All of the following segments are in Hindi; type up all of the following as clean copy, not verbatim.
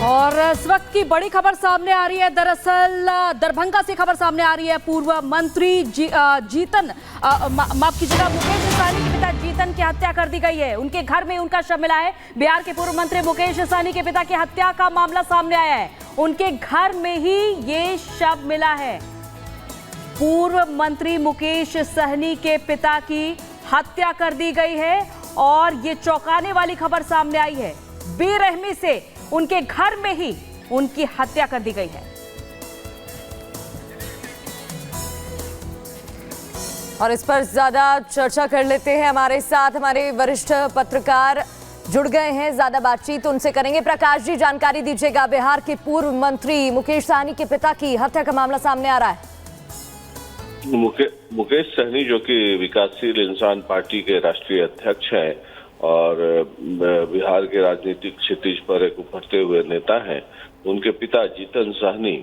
और इस वक्त की बड़ी खबर सामने आ रही है। दरअसल दरभंगा से खबर सामने आ रही है। पूर्व मंत्री जीतन माफ कीजिएगा मुकेश सहनी के पिता जीतन की हत्या कर दी गई है। उनके घर में उनका शव मिला है। बिहार के पूर्व मंत्री मुकेश सहनी के पिता की हत्या का मामला सामने आया है। उनके घर में ही ये शव मिला है। पूर्व मंत्री मुकेश सहनी के पिता की हत्या कर दी गई है और ये चौंकाने वाली खबर सामने आई है। बेरहमी से उनके घर में ही उनकी हत्या कर दी गई है। और इस पर ज्यादा चर्चा कर लेते हैं। हमारे साथ हमारे वरिष्ठ पत्रकार जुड़ गए हैं, ज्यादा बातचीत उनसे करेंगे। प्रकाश जी, जानकारी दीजिएगा। बिहार के पूर्व मंत्री मुकेश सहनी के पिता की हत्या का मामला सामने आ रहा है। मुकेश सहनी जो कि विकासशील इंसान पार्टी के राष्ट्रीय अध्यक्ष हैं और बिहार के राजनीतिक क्षितिज पर एक उभरते हुए नेता हैं, उनके पिता जीतन सहनी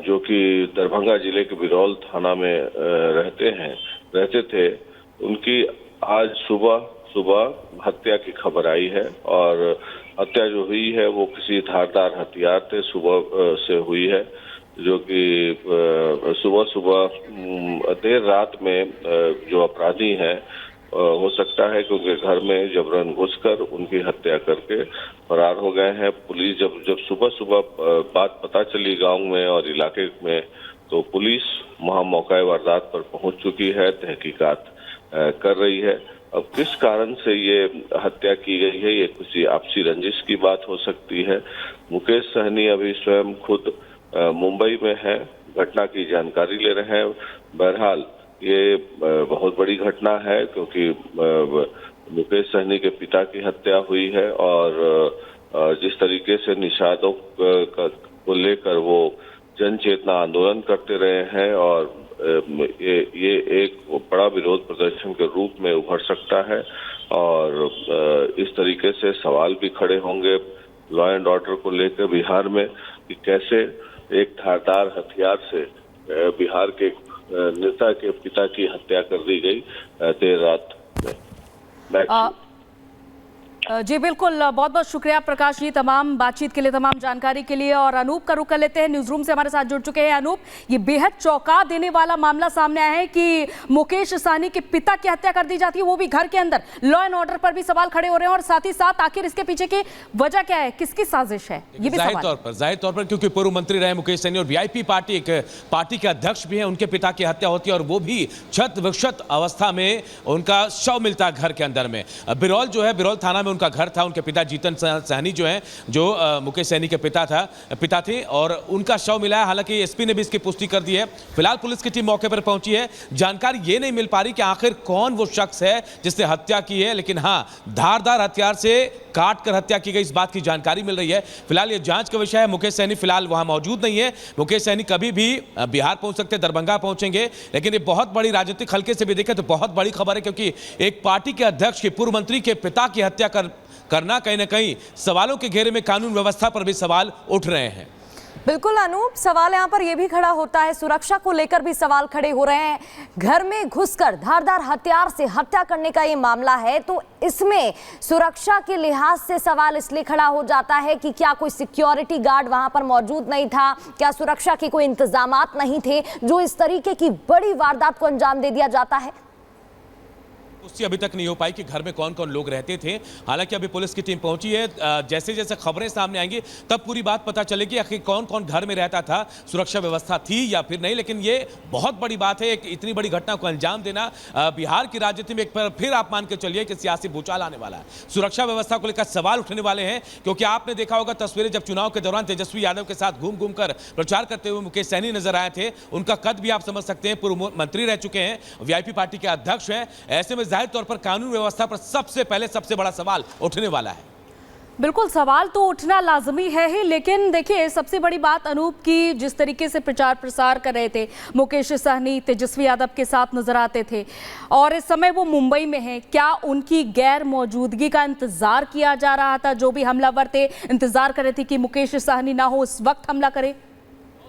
जो कि दरभंगा जिले के बिरौल थाना में रहते थे, उनकी आज सुबह हत्या की खबर आई है। और हत्या जो हुई है वो किसी धारदार हथियार से सुबह से हुई है, जो कि सुबह देर रात में जो अपराधी हैं हो सकता है कि उनके घर में जबरन घुसकर उनकी हत्या करके फरार हो गए हैं। पुलिस जब सुबह बात पता चली गांव में और इलाके में, तो पुलिस वहां मौका वारदात पर पहुंच चुकी है, तहकीकात कर रही है। अब किस कारण से ये हत्या की गई है, ये किसी आपसी रंजिश की बात हो सकती है। मुकेश सहनी अभी स्वयं खुद मुंबई में है, घटना की जानकारी ले रहे हैं। बहरहाल ये बहुत बड़ी घटना है, क्योंकि मुकेश सहनी के पिता की हत्या हुई है और जिस तरीके से निषादों को लेकर वो जन चेतना आंदोलन करते रहे हैं और ये एक बड़ा विरोध प्रदर्शन के रूप में उभर सकता है। और इस तरीके से सवाल भी खड़े होंगे लॉ एंड ऑर्डर को लेकर बिहार में, कि कैसे एक धारदार हथियार से बिहार के नेता के पिता की हत्या कर दी गई देर रात में। जी बिल्कुल, बहुत बहुत शुक्रिया प्रकाश जी, तमाम बातचीत के लिए, तमाम जानकारी के लिए। और अनूप का रुख कर लेते हैं, न्यूज रूम से हमारे साथ जुड़ चुके हैं। अनूप, ये बेहद चौंका देने वाला मामला सामने आया है कि मुकेश सहनी के पिता की हत्या कर दी जाती है, वो भी घर के अंदर। लॉ एंड ऑर्डर पर भी सवाल खड़े हो रहे हैं और साथ ही साथ आखिर इसके पीछे की वजह क्या है, किसकी साजिश है, ये भी जाहिर तौर पर क्योंकि पूर्व मंत्री रहे मुकेश सहनी और वीआईपी पार्टी के अध्यक्ष भी हैं, उनके पिता की हत्या होती है और वो भी क्षत विक्षत अवस्था में उनका शव मिलता है घर के अंदर में। बिरौल जो है, बिरौल थाना में उनका घर था। उनके पिता जीतन सहनी जो हैं, जो मुकेश सहनी के पिता थे और उनका शव मिला है। हालांकि एसपी ने भी इसकी पुष्टि कर दी है। फिलहाल पुलिस की टीम मौके पर पहुंची है। जानकारी ये नहीं मिल पा रही कि आखिर कौन वो शख्स है जिसने हत्या की है, लेकिन हाँ, धारदार हथियार से काट कर हत्या की गई, इस बात की जानकारी मिल रही है। फिलहाल ये जांच का विषय है। मुकेश सहनी फिलहाल वहां मौजूद नहीं है। मुकेश सहनी कभी भी बिहार पहुंच सकते, दरभंगा पहुंचेंगे, लेकिन ये बहुत बड़ी राजनीतिक हल्के से भी देखें तो बहुत बड़ी खबर है, क्योंकि एक पार्टी के अध्यक्ष के पूर्व मंत्री के पिता की हत्या करना कहीं ना कहीं सवालों के घेरे में कानून व्यवस्था पर भी सवाल उठ रहे हैं। बिल्कुल अनूप, सवाल यहाँ पर यह भी खड़ा होता है, सुरक्षा को लेकर भी सवाल खड़े हो रहे हैं। घर में घुसकर धारदार हथियार से हत्या करने का ये मामला है, तो इसमें सुरक्षा के लिहाज से सवाल इसलिए खड़ा हो जाता है कि क्या कोई सिक्योरिटी गार्ड वहां पर मौजूद नहीं था, क्या सुरक्षा के कोई इंतजामात नहीं थे, जो इस तरीके की बड़ी वारदात को अंजाम दे दिया जाता है। पुष्टि अभी तक नहीं हो पाई कि घर में कौन कौन लोग रहते थे। हालांकि अभी पुलिस की टीम पहुंची है। जैसे जैसे खबरें सामने आएंगी तब पूरी बात पता चलेगी आखिर कौन कौन घर में रहता था, सुरक्षा व्यवस्था थी या फिर नहीं। लेकिन ये बहुत बड़ी बात है, एक इतनी बड़ी घटना को अंजाम देना। बिहार की राजनीति में एक बार फिर आप मान के चलिए कि सियासी भूचाल आने वाला है। सुरक्षा व्यवस्था को लेकर सवाल उठने वाले हैं, क्योंकि आपने देखा होगा तस्वीरें, जब चुनाव के दौरान तेजस्वी यादव के साथ घूम घूम कर प्रचार करते हुए मुकेश सहनी नजर आए थे। उनका कद भी आप समझ सकते हैं, पूर्व मंत्री रह चुके हैं, वीआईपी पार्टी के अध्यक्ष हैं। ऐसे में जाहिर तौर पर कानून व्यवस्था पर सबसे पहले सबसे बड़ा सवाल उठने वाला है। बिल्कुल, सवाल तो उठना लाजमी है ही, लेकिन देखिए सबसे बड़ी बात अनूप की, जिस तरीके से प्रचार प्रसार कर रहे थे मुकेश सहनी, तेजस्वी यादव के साथ नजर आते थे और इस समय वो मुंबई में हैं, क्या उनकी गैर मौजूदगी का इंतजार किया जा रहा था? जो भी हमलावर थे इंतजार कर रहे थे कि मुकेश सहनी ना हो, उस वक्त हमला करे।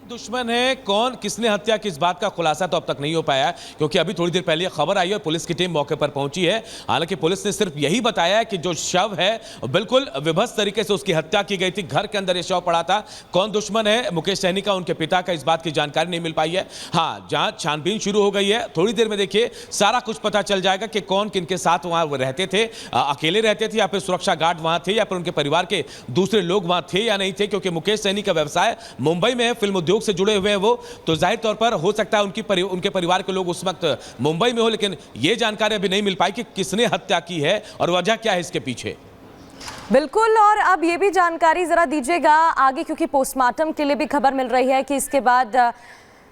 दुश्मन है, कौन किसने हत्या की, इस बात का खुलासा तो अब तक नहीं हो पाया है, क्योंकि अभी थोड़ी देर पहले खबर आई है और पुलिस की टीम मौके पर पहुंची है। हालांकि पुलिस ने सिर्फ यही बताया है कि जो शव है बिल्कुल विभत्स तरीके से उसकी हत्या की गई थी, घर के अंदर ये शव पड़ा था। कौन दुश्मन है, मुकेश सहनी का, उनके पिता का, इस बात की जानकारी नहीं मिल पाई है। हाँ, जहां छानबीन शुरू हो गई है, थोड़ी देर में देखिए सारा कुछ पता चल जाएगा कि कौन किनके साथ वहां रहते थे, अकेले रहते थे या फिर सुरक्षा गार्ड वहां थे या फिर उनके परिवार के दूसरे लोग वहां थे या नहीं थे, क्योंकि मुकेश सहनी का व्यवसाय मुंबई में है, फिल्म उद्योग से जुड़े हुए हैं वो, तो जाहिर तौर पर हो सकता है उनके परिवार के लोग उस वक्त मुंबई में हो, लेकिन यह जानकारी अभी नहीं मिल पाई कि किसने हत्या की है और वजह क्या है इसके पीछे। बिल्कुल, और अब ये भी जानकारी जरा दीजिएगा आगे, क्योंकि पोस्टमार्टम के लिए भी खबर मिल रही है कि इसके बाद।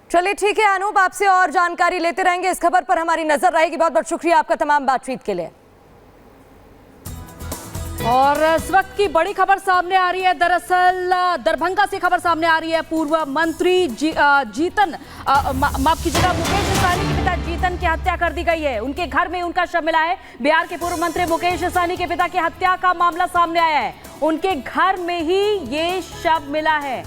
चलिए ठीक है अनूप, आपसे और जानकारी लेते रहेंगे, इस खबर पर हमारी नजर रहेगी। बहुत बहुत शुक्रिया आपका तमाम बातचीत के लिए। और इस वक्त की बड़ी खबर सामने आ रही है, दरअसल दरभंगा से खबर सामने आ रही है। पूर्व मंत्री जीतन, माफ कीजिएगा, मुकेश सहनी के पिता जीतन की हत्या कर दी गई है। उनके घर में उनका शव मिला है। बिहार के पूर्व मंत्री मुकेश सहनी के पिता की हत्या का मामला सामने आया है। उनके घर में ही ये शव मिला है।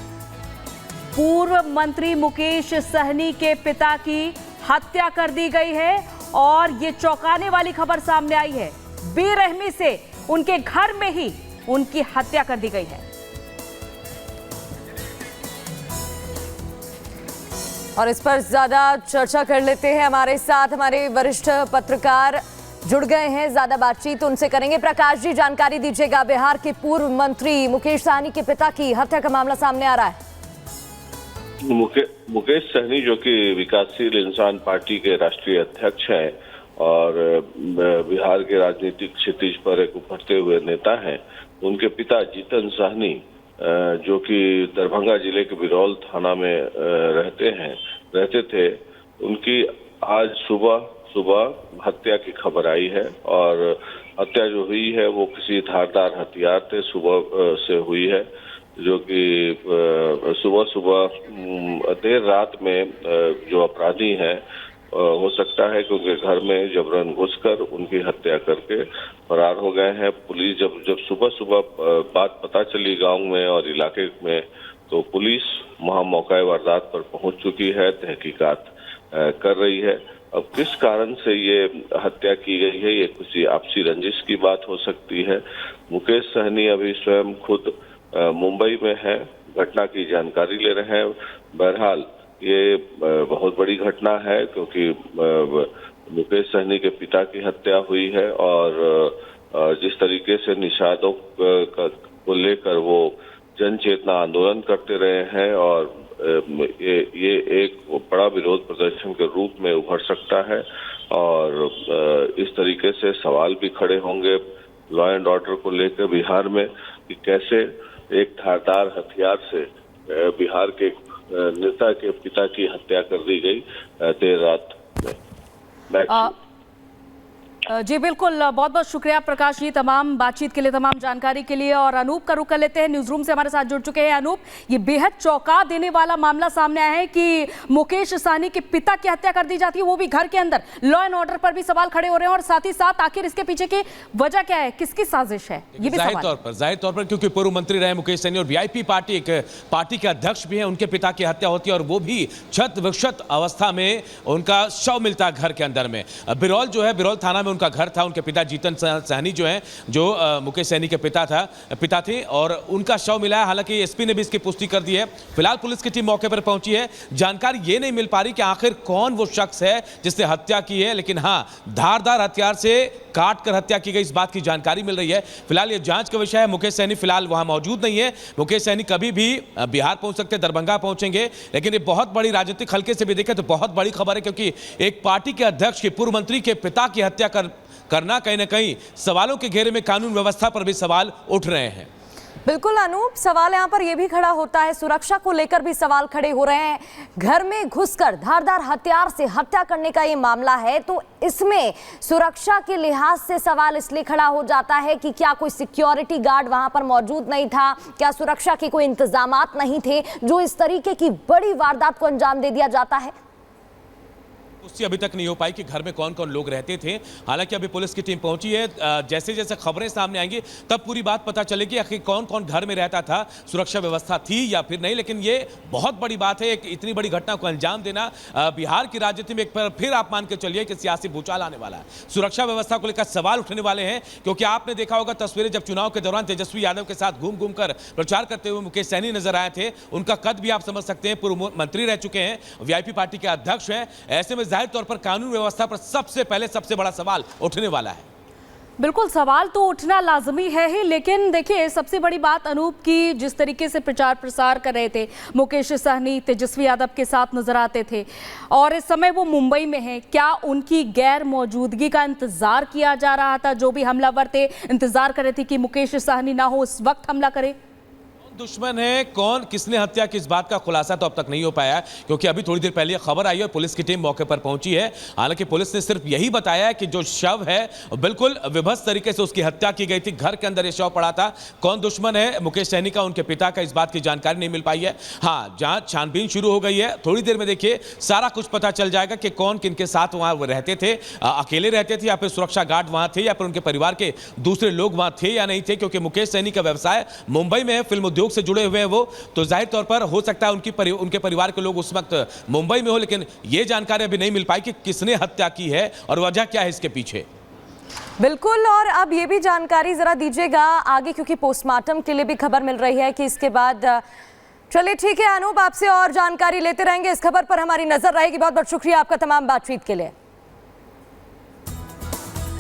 पूर्व मंत्री मुकेश सहनी के पिता की हत्या कर दी गई है और ये चौंकाने वाली खबर सामने आई है। बेरहमी से उनके घर में ही उनकी हत्या कर दी गई है। और इस पर ज्यादा चर्चा कर लेते हैं, हमारे साथ हमारे वरिष्ठ पत्रकार जुड़ गए हैं, ज्यादा बातचीत उनसे करेंगे। प्रकाश जी, जानकारी दीजिएगा, बिहार के पूर्व मंत्री मुकेश सहनी के पिता की हत्या का मामला सामने आ रहा है। मुकेश सहनी, जो कि विकासशील इंसान पार्टी के राष्ट्रीय अध्यक्ष हैं और बिहार के राजनीतिक क्षितिज पर एक उभरते हुए नेता हैं, उनके पिता जीतन सहनी, जो कि दरभंगा जिले के बिरौल थाना में रहते थे, उनकी आज सुबह हत्या की खबर आई है। और हत्या जो हुई है वो किसी धारदार हथियार से सुबह से हुई है, जो कि सुबह देर रात में जो अपराधी हैं, हो सकता है कि उनके घर में जबरन घुसकर उनकी हत्या करके फरार हो गए हैं। पुलिस जब सुबह बात पता चली गांव में और इलाके में, तो पुलिस वहां मौका वारदात पर पहुंच चुकी है, तहकीकात कर रही है। अब किस कारण से ये हत्या की गई है, ये किसी आपसी रंजिश की बात हो सकती है। मुकेश सहनी अभी स्वयं खुद मुंबई में है, घटना की जानकारी ले रहे हैं। बहरहाल ये बहुत बड़ी घटना है, क्योंकि मुकेश सहनी के पिता की हत्या हुई है और जिस तरीके से निषादों को लेकर वो जन चेतना आंदोलन करते रहे हैं, और ये एक बड़ा विरोध प्रदर्शन के रूप में उभर सकता है। और इस तरीके से सवाल भी खड़े होंगे लॉ एंड ऑर्डर को लेकर बिहार में, कि कैसे एक धारदार हथियार से बिहार के नेता के पिता की हत्या कर दी गई देर रात में। जी बिल्कुल, बहुत बहुत शुक्रिया प्रकाश जी, तमाम बातचीत के लिए, तमाम जानकारी के लिए। और अनूप का रुख कर लेते हैं, न्यूज रूम से हमारे साथ जुड़ चुके हैं अनूप। ये बेहद चौंका देने वाला मामला सामने आया है कि मुकेश सहनी के पिता की हत्या कर दी जाती है, वो भी घर के अंदर। लॉ एंड ऑर्डर पर भी सवाल खड़े हो रहे हैं और साथ ही साथ आखिर इसके पीछे की वजह क्या है, किसकी साजिश है, ये भी जाहिर तौर पर क्योंकि पूर्व मंत्री रहे मुकेश सहनी और वीआईपी पार्टी के अध्यक्ष भी हैं, उनके पिता की हत्या होती है और वो भी क्षत विक्षत अवस्था में उनका शव मिलता है घर के अंदर में। बिरौल जो है, बिरौल थाना में उनका घर था। उनके पिता जीतन सहनी जो हैं, जो मुकेश सहनी के पिता थे, और उनका शव मिला है। हालांकि एसपी ने भी इसकी पुष्टि कर दी है। फिलहाल पुलिस की टीम मौके पर पहुंची है। जानकारी ये नहीं मिल पा रही कि आखिर कौन वो शख्स है जिसने हत्या की है, लेकिन हाँ, धारदार हथियार से काट कर हत्या की गई, इस बात की जानकारी मिल रही है। फिलहाल ये जांच का विषय है। मुकेश सहनी फिलहाल वहां मौजूद नहीं है। मुकेश सहनी कभी भी बिहार पहुंच सकते, दरभंगा पहुंचेंगे, लेकिन ये बहुत बड़ी राजनीतिक हल्के से भी देखें तो बहुत बड़ी खबर है, क्योंकि एक पार्टी के अध्यक्ष के, पूर्व मंत्री के पिता की हत्या करना कहीं ना कहीं सवालों के घेरे में कानून व्यवस्था पर भी सवाल उठ रहे हैं। बिल्कुल अनूप, सवाल यहाँ पर यह भी खड़ा होता है, सुरक्षा को लेकर भी सवाल खड़े हो रहे हैं। घर में घुसकर धारदार हथियार से हत्या करने का ये मामला है, तो इसमें सुरक्षा के लिहाज से सवाल इसलिए खड़ा हो जाता है कि क्या कोई सिक्योरिटी गार्ड वहां पर मौजूद नहीं था, क्या सुरक्षा के कोई इंतजामात नहीं थे, जो इस तरीके की बड़ी वारदात को अंजाम दे दिया जाता है। पुष्टि अभी तक नहीं हो पाई कि घर में कौन कौन लोग रहते थे। हालांकि अभी पुलिस की टीम पहुंची है, जैसे जैसे खबरें सामने आएंगी तब पूरी बात पता चलेगी आखिर कौन कौन घर में रहता था, सुरक्षा व्यवस्था थी या फिर नहीं। लेकिन ये बहुत बड़ी बात है, एक इतनी बड़ी घटना को अंजाम देना। बिहार की राजनीति में एक बार फिर आप मान के चलिए कि सियासी भूचाल आने वाला है। सुरक्षा व्यवस्था को लेकर सवाल उठने वाले हैं, क्योंकि आपने देखा होगा तस्वीरें जब चुनाव के दौरान तेजस्वी यादव के साथ घूम घूम कर प्रचार करते हुए मुकेश सहनी नजर आए थे। उनका कद भी आप समझ सकते हैं, पूर्व मंत्री रह चुके हैं, वीआईपी पार्टी के अध्यक्ष हैं। ऐसे में जाहिर तौर पर कानून व्यवस्था पर सबसे पहले सबसे बड़ा सवाल उठने वाला है। बिल्कुल, सवाल तो उठना लाजमी है ही, लेकिन देखिए सबसे बड़ी बात अनूप की, जिस तरीके से प्रचार प्रसार कर रहे थे मुकेश सहनी तेजस्वी यादव के साथ नजर आते थे और इस समय वो मुंबई में हैं, क्या उनकी गैर मौजूदगी का इंतजार किया जा रहा था? जो भी हमलावर थे इंतजार कर रहे थे कि मुकेश सहनी ना हो, उस वक्त हमला करे। दुश्मन है कौन, किसने हत्या की, इस बात का खुलासा तो अब तक नहीं हो पाया, क्योंकि अभी थोड़ी देर पहले खबर आई है और पुलिस की टीम मौके पर पहुंची है। हालांकि पुलिस ने सिर्फ यही बताया है कि जो शव है बिल्कुल विभत्स तरीके से उसकी हत्या की गई थी, घर के अंदर ये शव पड़ा था। कौन दुश्मन है, मुकेश सहनी का, उनके पिता का, इस बात की जानकारी नहीं मिल पाई है। हाँ, जांच छानबीन शुरू हो गई है, थोड़ी देर में देखिए सारा कुछ पता चल जाएगा कि कौन किनके साथ वहां रहते थे, अकेले रहते थे या फिर सुरक्षा गार्ड वहां थे या फिर उनके परिवार के दूसरे लोग वहां थे या नहीं थे। क्योंकि मुकेश सहनी का व्यवसाय मुंबई में है, फिल्म उद्योग से जुड़े हुए हैं वो, तो जाहिर तौर पर हो सकता है उनके परिवार के लोग उस वक्त मुंबई में हो। लेकिन यह जानकारी अभी नहीं मिल पाई कि किसने हत्या की है और वजह क्या है इसके पीछे। बिल्कुल, और अब ये भी जानकारी जरा दीजिएगा आगे, क्योंकि पोस्टमार्टम के लिए भी खबर मिल रही है कि इसके बाद। चलिए ठीक है अनूप, आपसे और जानकारी लेते रहेंगे, इस खबर पर हमारी नजर रहेगी। बहुत बहुत शुक्रिया आपका तमाम बातचीत के लिए।